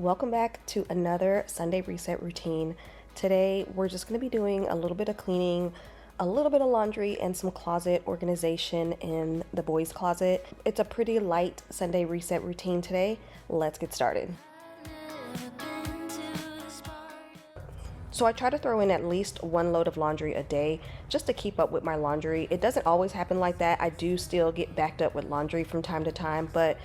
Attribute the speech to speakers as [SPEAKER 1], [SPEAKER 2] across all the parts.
[SPEAKER 1] Welcome back to another Sunday reset routine. Today we're just going to be doing a little bit of cleaning, a little bit of laundry, and some closet organization in the boys' closet. It's a pretty light Sunday reset routine today. Let's get started. So I try to throw in at least one load of laundry a day just to keep up with my laundry. It doesn't always happen like that. I do still get backed up with laundry from time to time, but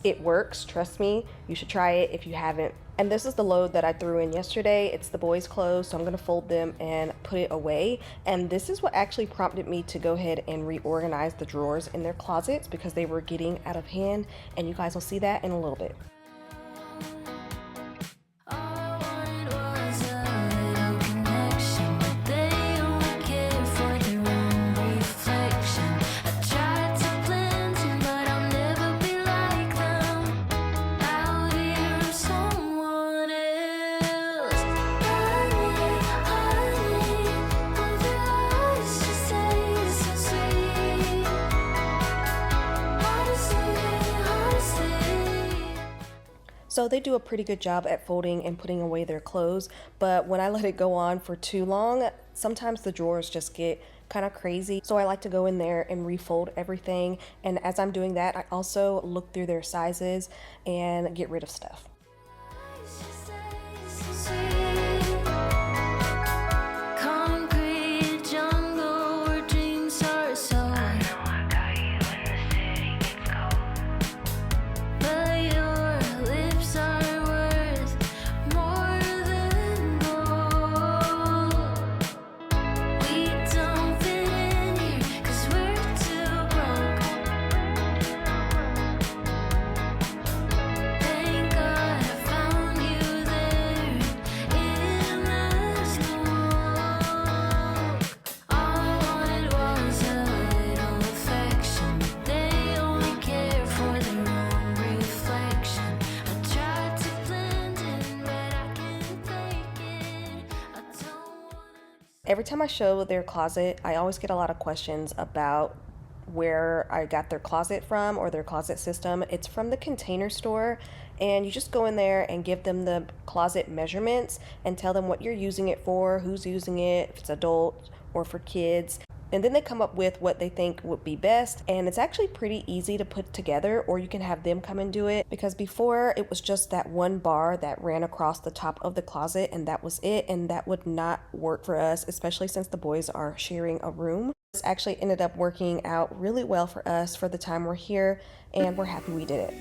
[SPEAKER 1] it works, trust me. You should try it if you haven't. And this is the load that I threw in yesterday. It's the boys' clothes, so I'm gonna fold them and put it away. And this is what actually prompted me to go ahead and reorganize the drawers in their closets because they were getting out of hand. And you guys will see that in a little bit. So they do a pretty good job at folding and putting away their clothes, but when I let it go on for too long, sometimes the drawers just get kind of crazy. So I like to go in there and refold everything. And as I'm doing that, I also look through their sizes and get rid of stuff. Every time I show their closet, I always get a lot of questions about where I got their closet from or their closet system. It's from the Container Store, and you just go in there and give them the closet measurements and tell them what you're using it for, who's using it, if it's adult or for kids. And then they come up with what they think would be best, and it's actually pretty easy to put together, or you can have them come and do it, because before it was just that one bar that ran across the top of the closet and that was it, and that would not work for us, especially since the boys are sharing a room. This actually ended up working out really well for us for the time we're here, and we're happy we did it.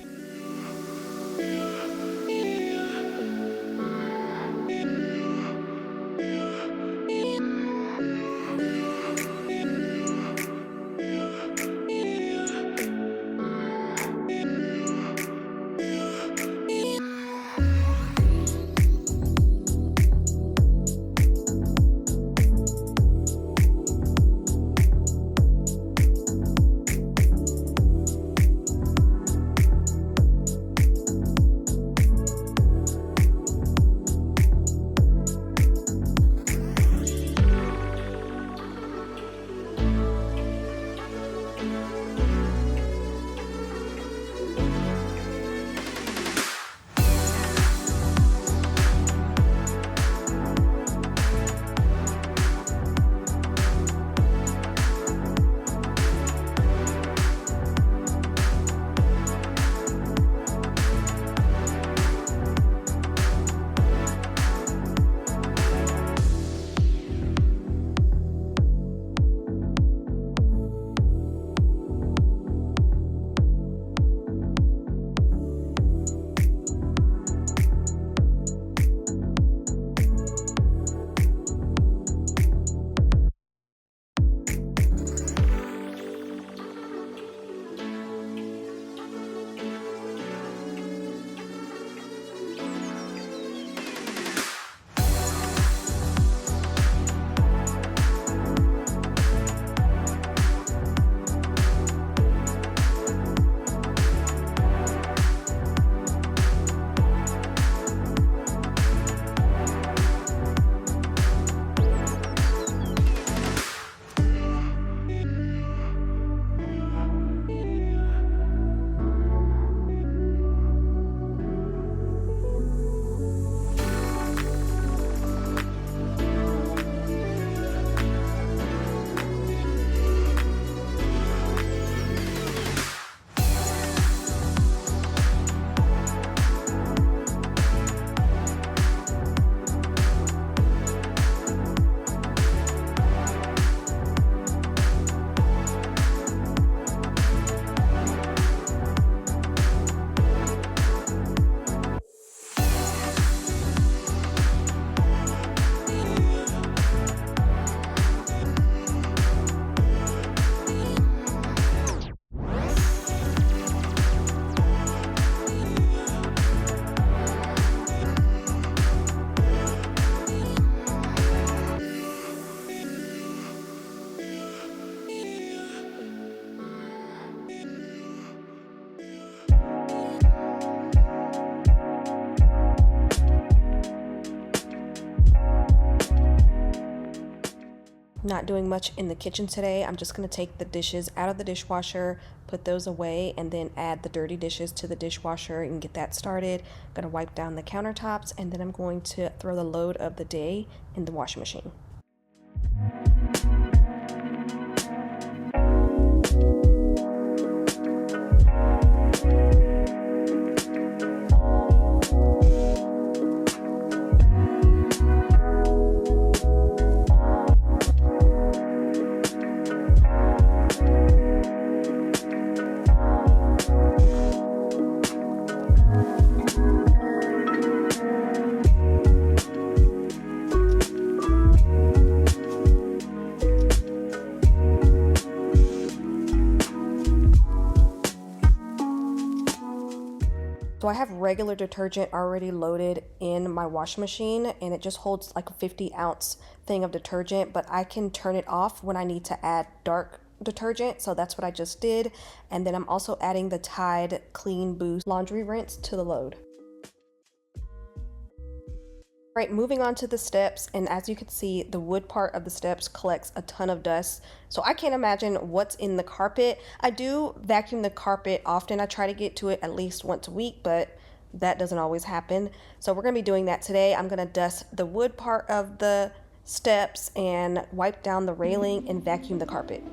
[SPEAKER 1] Not doing much in the kitchen today. I'm just going to take the dishes out of the dishwasher, put those away, and then add the dirty dishes to the dishwasher and get that started. I'm going to wipe down the countertops, and then I'm going to throw the load of the day in the washing machine. So I have regular detergent already loaded in my washing machine, and it just holds like a 50-ounce thing of detergent, but I can turn it off when I need to add dark detergent. So that's what I just did. And then I'm also adding the Tide Clean Boost laundry rinse to the load. Right, moving on to the steps, and as you can see, the wood part of the steps collects a ton of dust. So I can't imagine what's in the carpet. I do vacuum the carpet often. I try to get to it at least once a week, but that doesn't always happen. So we're gonna be doing that today. I'm gonna dust the wood part of the steps and wipe down the railing and vacuum the carpet.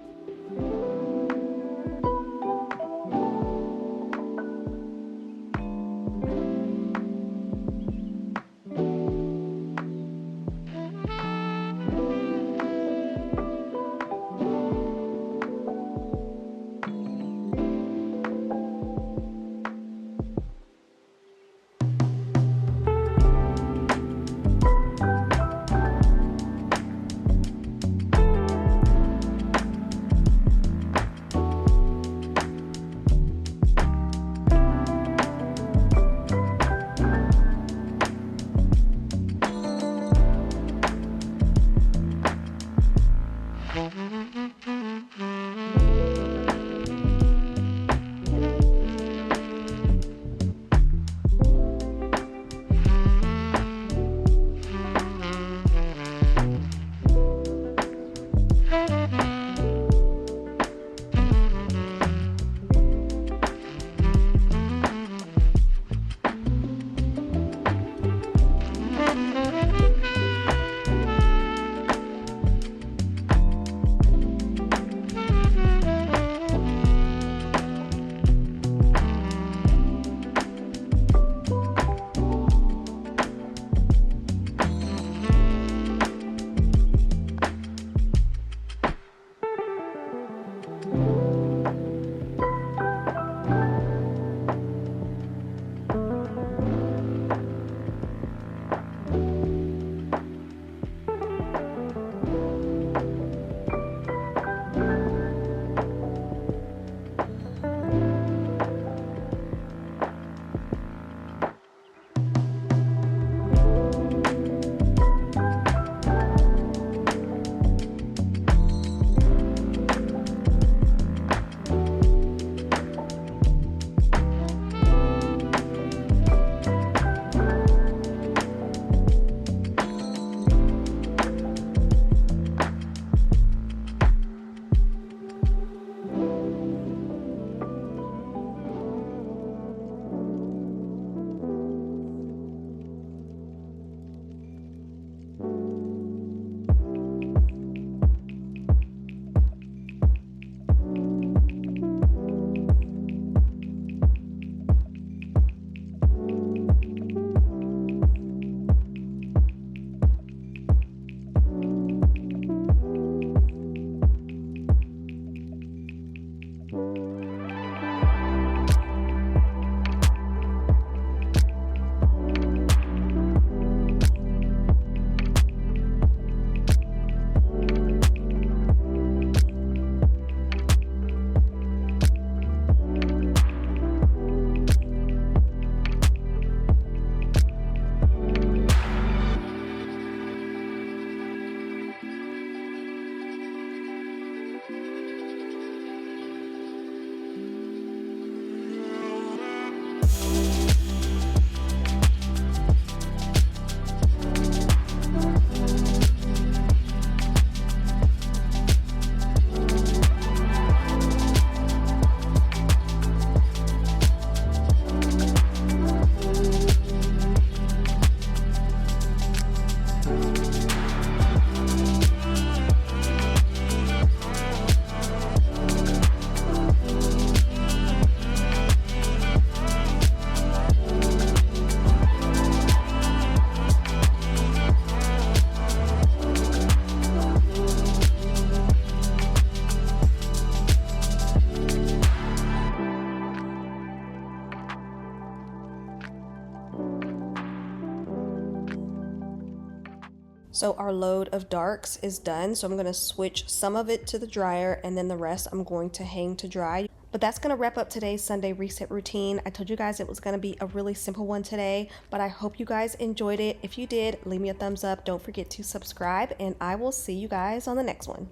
[SPEAKER 1] So our load of darks is done. So I'm going to switch some of it to the dryer and then the rest I'm going to hang to dry. But that's going to wrap up today's Sunday reset routine. I told you guys it was going to be a really simple one today, but I hope you guys enjoyed it. If you did, leave me a thumbs up. Don't forget to subscribe, and I will see you guys on the next one.